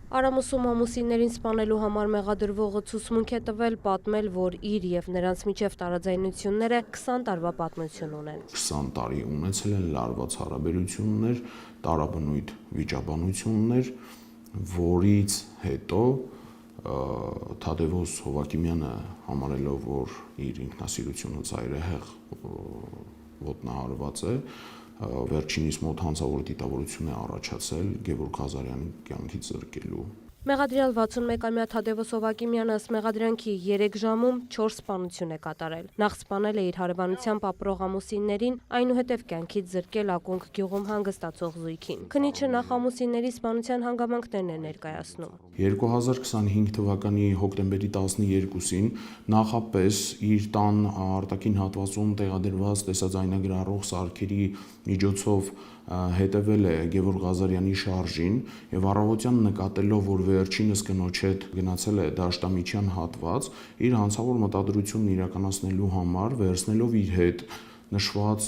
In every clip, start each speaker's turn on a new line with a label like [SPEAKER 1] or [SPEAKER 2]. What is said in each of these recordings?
[SPEAKER 1] Արամուսում ամուսիններին սպանելու համար մեղադրվողը ցուցմունք է տվել, պատմել, որ իր եւ նրանց միջև տարաձայնությունները 20 տարվա պատմություն ունեն։
[SPEAKER 2] 20 տարի ունեցել են լարված հարաբերություններ, տարաբնույթ վիճաբանություններ, որից հետո Թադևոս Հովակիմյանը համարելով, որ իր ինքնասիրությունը ծայրահեղ ոտնահարված է, վերջինիս մոտ հանցավոր դիտավորություն է առաջացել Գևորգ Ղազարյանի կյանքից զրկելու։
[SPEAKER 1] Մեղադրյալ 61-ամյա Թադևոս Հովակիմյանը ըստ մեղադրանքի 3 ժամում 4 սպանություն է կատարել։ Նախ սպանել է իր հարևանությամբ ապրող ամուսիններին, այնուհետև կյանքից զրկել Ակունք գյուղում հանգստացող զույգին։ Քննիչը նախ ամուսինների սպանության հանգամանքներն է ներկայացնում։
[SPEAKER 2] 2025 թվականի հոկտեմբերի 12-ին նախապես իր տան արտաքին հատվածում տեղադրված տեսաձայնագրառող սարքերի միջոցով հետևել է Գևորգ Ղազարյանի շարժին եւ առավոտյան նկատելով, որ վերջինս կնոջ հետ գնացել է դաշտամիջյան հատված, իր հանցավոր մտադրությունն իրականացնելու համար վերցնելով իր հետ նշված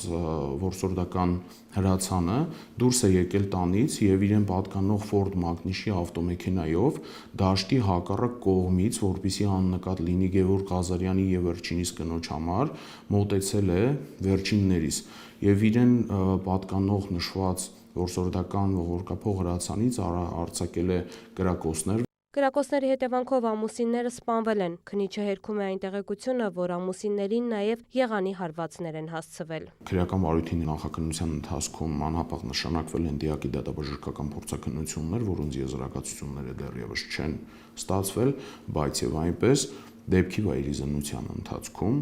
[SPEAKER 2] որսորդական հրացանը դուրս է եկել տանից եւ իրեն պատկանող Ford Magnus-ի ավտոմեքենայով դաշտի հակառակ կողմից, որպեսզի աննկատ լինի Գևորգ Ղազարյանի եւ վերջինիս կնոջ համար, մոտեցել է վերջիններիս եւ իրեն պատկանող նշված որսորդական ողորկափող հրացանից արձակել է կրակոցներ։
[SPEAKER 1] Կրակոցների հետևանքով ամուսինները սպանվել են։ Քննիչը հերքում է այն տեղեկությունը, որ ամուսիններին նաև եղանի հարվածներ են հասցվել։
[SPEAKER 2] Քրեական վարույթի նախաքննության ընթացքում անհապաղ նշանակվել են դիակի դատաբժշկական փորձաքննություններ, որոնց եզրակացությունները դեռևս չեն ստացվել, բայց եւ այնպես դեպքի վայրիզնության ընթացքում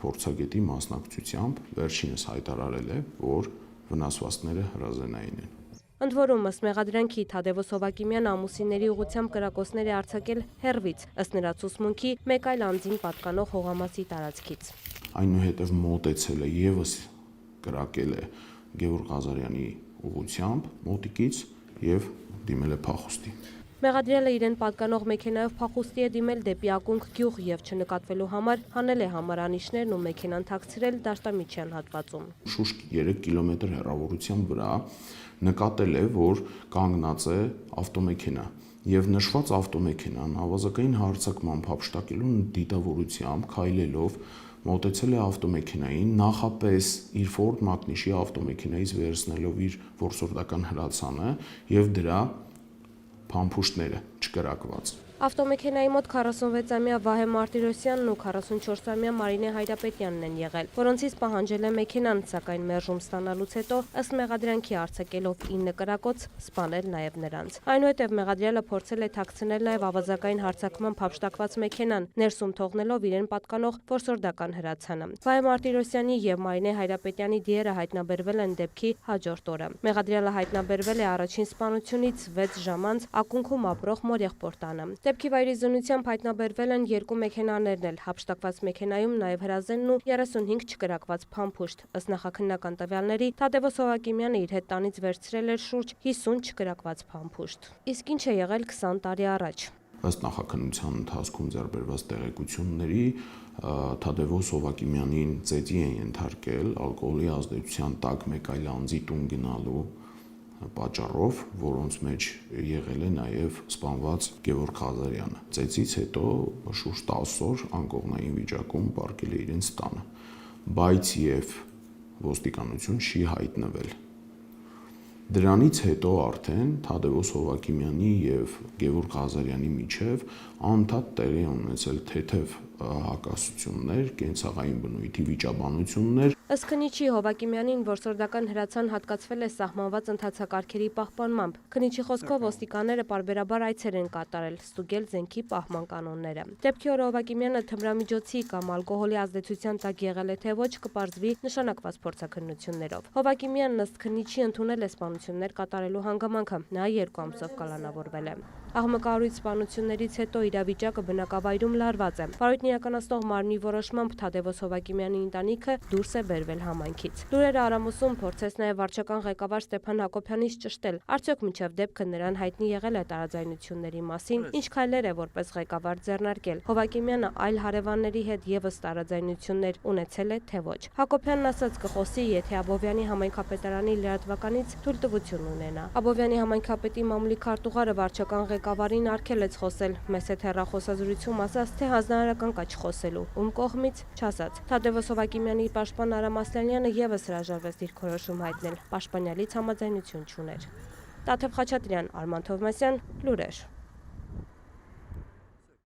[SPEAKER 2] փորձագետի մասնակցությամբ վերջինս հայտարարել է, որ վնասվածքները հրազենային են։
[SPEAKER 1] Ընդ որում, ըստ մեղադրանքի Թադևոս Հովակիմյանը ամուսինների ուղղությամբ կրակոցներ է արձակել հեռվից, ըստ նրա ցուցմունքի մեկ այլ անձին պատկանող հողամասի տարածքից։
[SPEAKER 2] Այնուհետև մոտեցել է եւս կրակել է Գևորգ Ղազարյանի ուղղությամբ մոտիկից եւ դիմել է փախուստի։
[SPEAKER 1] Մեղադրյալը իրեն պատկանող մեքենայով փախուստի է դիմել դեպի Ակունք գյուղ եւ չնկատվելու համար հանել է համարանիշներն ու մեքենան թաքցրել դաշտամիջյան հատվածում։
[SPEAKER 2] Շուրջ 3 կիլոմետր հեռավորության վրա նկատել է, որ կանգնած է ավտոմեքենա եւ նշված ավտոմեքենան ավազակային հարձակմամբ հափշտակելու դիտավորությամբ քայլելով մոտեցել է ավտոմեքենային, նախապես իր Ford Magnus-ի ավտոմեքենայից վերցնելով իր որսորդական հրացանը եւ դրա փամփուշտները չկրակված։
[SPEAKER 1] Ավտոմեքենայի մոտ 46-ամյա Վահե Մարտիրոսյանն ու 44-ամյա Մարինե Հայրապետյանն են եղել, որոնցից պահանջել է մեքենան, սակայն մերժում ստանալուց հետո ըստ մեղադրանքի արձակելով 9 կրակոց սպանել նաև նրանց։ Այնուհետև մեղադրյալը փորձել է թաքցնել նաև ավազակային հարձակմամբ հափշտակված մեքենան, ներսում թողնելով իրեն պատկանող որսորդական հրացանը։ Վահե Մարտիրոսյանի եւ Մարինե Հայրապետյանի դիերը հայտնաբերվել են դեպքի հաջորդ օրը։ Մեղադրյալը հայտնաբերվել է առաջին սպանությունից 6 ժամ անց Ակունքում ապրող մոր եղբոր տանը։ Դեպքի վայրիզնությամբ հայտնաբերվել են 2 մեքենաներն էլ, հափշտակված մեքենայում նաև հրազենն ու 35 չկրակված փամփուշտ։ Ըստ նախաքննական տվյալների, Թադևոս Հովակիմյանը իր հետ տանից վերցրել էր շուրջ 50 չկրակված փամփուշտ։ Իսկ ինչ է եղել 20 տարի առաջ։
[SPEAKER 2] Ըստ նախաքննության ընթացքում ձեռբերված տեղեկությունների Թադևոս Հովակիմյանին ծեծի են ենթարկել ալկոհոլի ազդեցության տակ մեկ այլ անձի տուն գնալու պատճառով, որոնց մեջ եղել է նաև սպանված Գևորգ Ղազարյանը։ Ծեծից հետո շուրջ 10 օր անկողնային վիճակում պառկել է իրենց տանը, բայց եւ ոստիկանություն չի հայտնվել։ Դրանից հետո արդեն Թադևոս Հովակիմյանի եւ Գևորգ Ղազարյանի միջև անդադ տեղի ունեցել թեթև հակասություններ, կենցաղային բնույթի վիճաբանություններ։
[SPEAKER 1] Ըստ քննիչի Հովակիմյանին որսորդական հրացան հատկացվել է սահմանված ընթացակարգերի պահպանմամբ։ Քննիչի խոսքով ոստիկանները պարբերաբար այցեր են կատարել, ստուգել զենքի պահման կանոնները։ Դեպքի օրը Հովակիմյանը թմրամիջոցի կամ ալկոհոլի ազդեցության տակ եղել է թե ոչ, կպարզվի նշանակված փորձաքննություններով։ Հովակիմյանն ըստ քննիչի ընդունել է սպանություններ կատարելու հանգամանքը, նա 2 ամսով կալանավորվել է։ Աղմկահարույց սպանություններից հետո իրավիճակը բնակավայրում լարված է։ Վարույթ Հայտնի իրականացնող մարմնի որոշմամբ Թադևոս Հովակիմյանի ընտանիքը դուրս է բերվել համայնքից։ Լուրերը Արամուսում փորձեց նաև վարչական ղեկավար Ստեփան Հակոբյանից ճշտել, արդյոք մինչև դեպքը նրան հայտնի եղել է տարաձայնությունների մասին, ինչ քայլեր է որպես ղեկավար ձեռնարկել։ Հովակիմյանը այլ հարևանների հետ եւս տարաձայնություններ ունեցել է, թե ոչ։ Հակոբյանն ասաց կխոսի, եթե Աբովյանի համայնքապետարանի լրատվականից թույլտվություն ունենա։ Աբովյանի համայնքապետի մամուլի քարտուղարը վարչական ղեկավարին արգելեց խոսել, մեծ հետ հեռախոսազրույցում ասաց, թե հանձնարարական կա չխոսելու, ում կողմից չասաց։ Թադևոս Հովակիմյանի պաշտպան Արամ Ասլանյանը եւս հրաժարվեց դիրքորոշում հայտնել, պաշտպանյալից համաձայնություն չուներ։ Տաթև Խաչատրյան, Արման Թովմասյան, լուրեր։